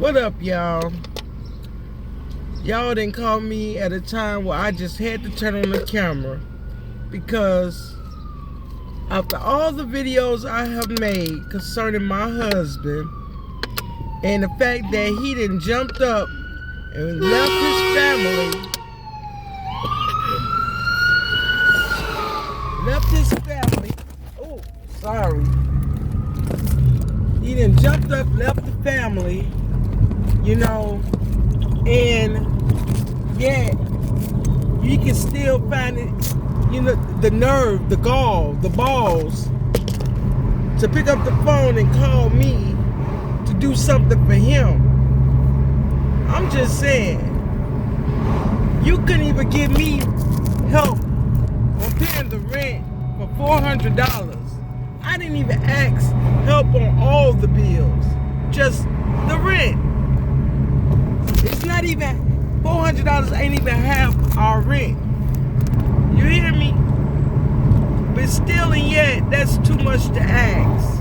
What up, y'all? Y'all didn't call me at a time where I just had to turn on the camera because after all the videos I have made concerning my husband and the fact that he done jumped up and left his family, oh, sorry. He done jumped up, left the family, you know, and yet you can still find it, you know, the nerve, the gall, the balls to pick up the phone and call me to do something for him. I'm just saying, you couldn't even give me help on paying the rent for $400. I didn't even ask help on all the bills, just the rent. It's not even $400, ain't even half our rent. You hear me? But still and yet, that's too much to ask.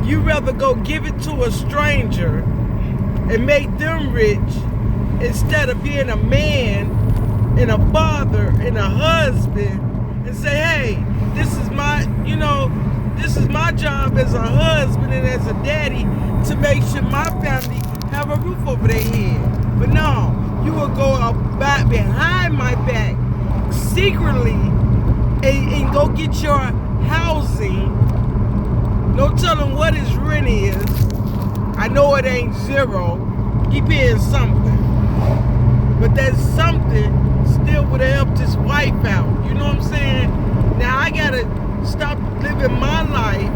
You rather go give it to a stranger and make them rich instead of being a man and a father and a husband and say, hey, this is my, you know, this is my job as a husband and as a daddy to make sure my family have a roof over their head. But no, you will go about behind my back secretly and go get your housing. No telling what his rent is. I know it ain't zero. He paying something. But that something still would have helped his wife out. You know what I'm saying? Now I gotta stop living my life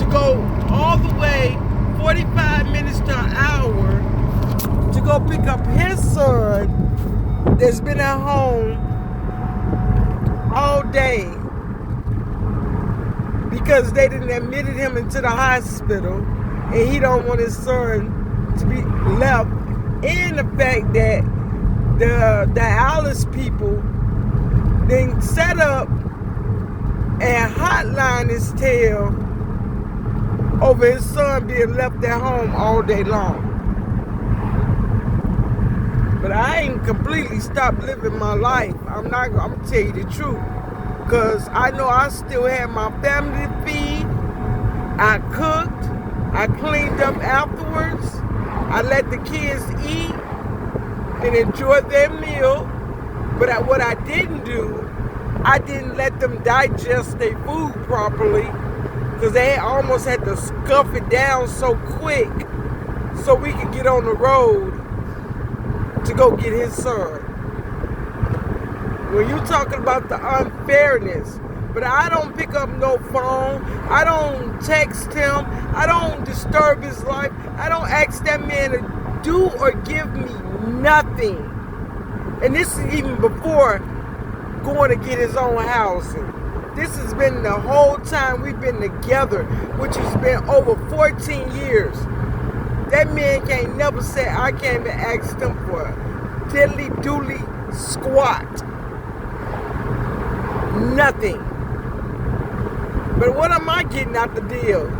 to go all the way 45 minutes to an hour to go pick up his son that's been at home all day because they didn't admitted him into the hospital and he don't want his son to be left, and the fact that the Alice people then set up and hotline his tail over his son being left at home all day long. But I ain't completely stopped living my life. I'm gonna tell you the truth. Because I know I still had my family to feed. I cooked. I cleaned up afterwards. I let the kids eat and enjoy their meal. But what I didn't do, I didn't let them digest their food properly because they almost had to scuff it down so quick so we could get on the road to go get his son. When you're talking about the unfairness, but I don't pick up no phone, I don't text him, I don't disturb his life, I don't ask that man to do or give me nothing. And this is even before going to get his own housing. This has been the whole time we've been together, which has been over 14 years. That man can't never say I came and asked him for a diddly dooley squat. Nothing. But what am I getting out the deal?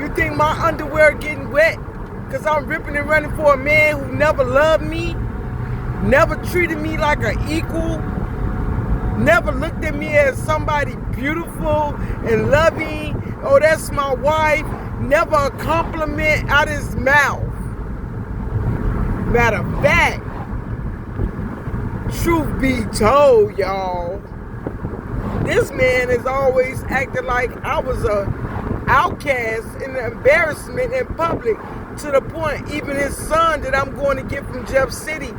You think my underwear getting wet because I'm ripping and running for a man who never loved me, never treated me like an equal, never looked at me as somebody beautiful and loving? Oh, that's my wife. Never a compliment out his mouth. Matter of fact, truth be told, y'all, this man has always acted like I was a outcast and an embarrassment in public, to the point even his son that I'm going to get from Jeff City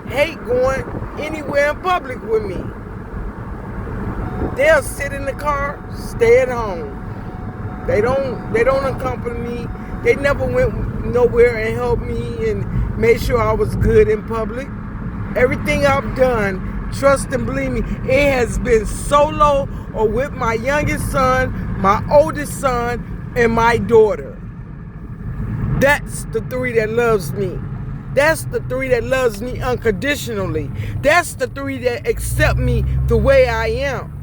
hate going anywhere in public with me. They'll sit in the car, stay at home. They don't accompany me. They never went nowhere and helped me and made sure I was good in public. Everything I've done, trust and believe me, it has been solo or with my youngest son, my oldest son, and my daughter. That's the three that loves me. That's the three that loves me unconditionally. That's the three that accept me the way I am.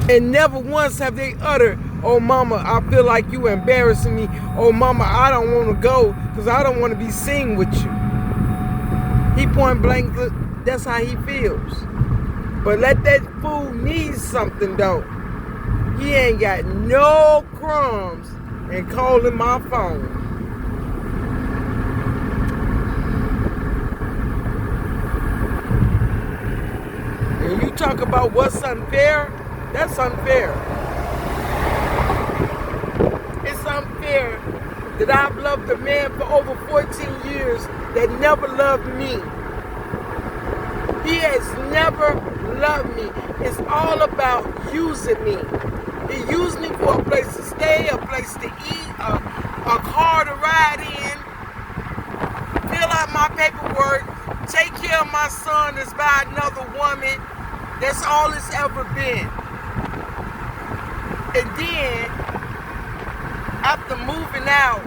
And never once have they uttered Oh, mama, I feel like you embarrassing me. Oh, mama, I don't want to go because I don't want to be seen with you. He point blank, that's how he feels. But let that fool need something, though. He ain't got no crumbs and calling my phone. And you talk about what's unfair, that's unfair. It's unfair that I've loved a man for over 14 years that never loved me. He has never loved me. It's all about using me. He used me for a place to stay, a place to eat, a car to ride in, fill out my paperwork, take care of my son that's by another woman. That's all it's ever been. And then, after moving out,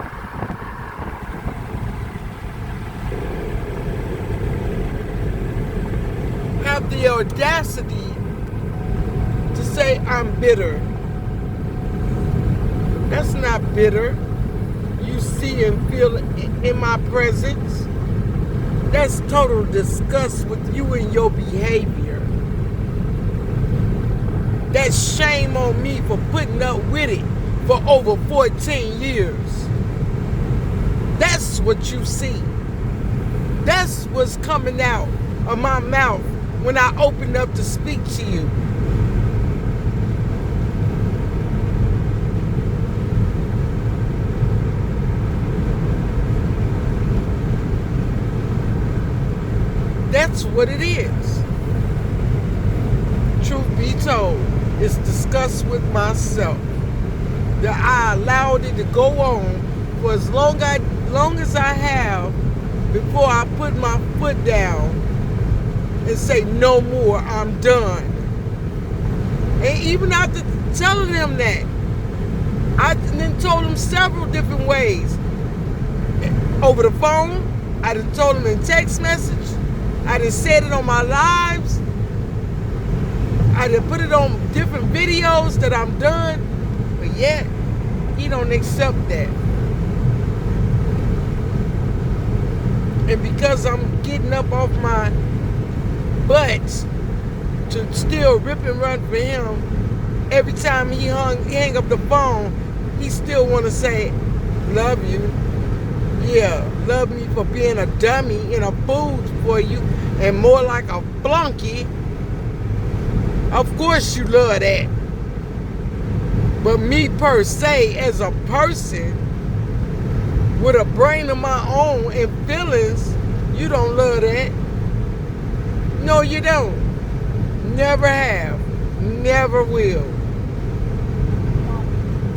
have the audacity to say I'm bitter. That's not bitter. You see and feel in my presence. That's total disgust with you and your behavior. That's shame on me for putting up with it for over 14 years. That's what you see. That's what's coming out of my mouth when I open up to speak to you. That's what it is. Truth be told, it's disgust with myself that I allowed it to go on for as long as I have before I put my foot down and say no more, I'm done. And even after telling him that, I then told him several different ways. Over the phone, I done told him in text message, I done said it on my lives, I done put it on different videos that I'm done, but yet, he don't accept that. And because I'm getting up off my butt to still rip and run for him, every time he hang up the phone, he still want to say, love you. Yeah, love me for being a dummy and a fool for you and more like a flunky. Of course you love that. But me per se, as a person, with a brain of my own and feelings, you don't love that. No, you don't. Never have. Never will.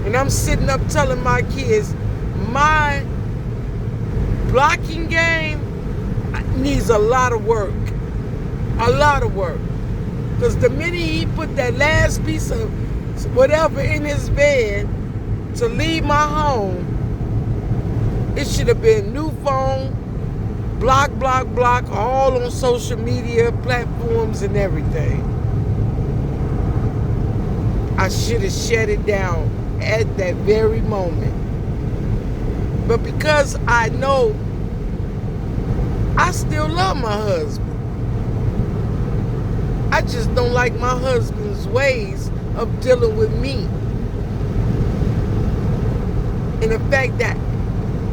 And I'm sitting up telling my kids, my blocking game needs a lot of work. A lot of work. Because the minute he put that last piece of whatever in his bed to leave my home, it should have been new phone, block, all on social media platforms and everything. I should have shut it down at that very moment. But because I know I still love my husband, I just don't like my husband's ways of dealing with me. And the fact that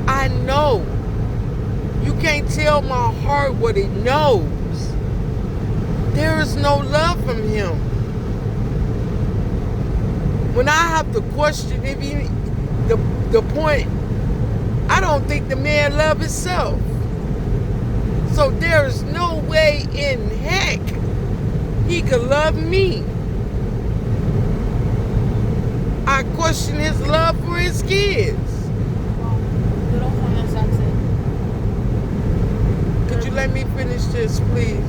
I know you can't tell my heart what it knows. There is no love from him. When I have to question if he, the point, I don't think the man loves himself. So there is no way in heck he could love me. I question his love for his kids. Could you let me finish this, please?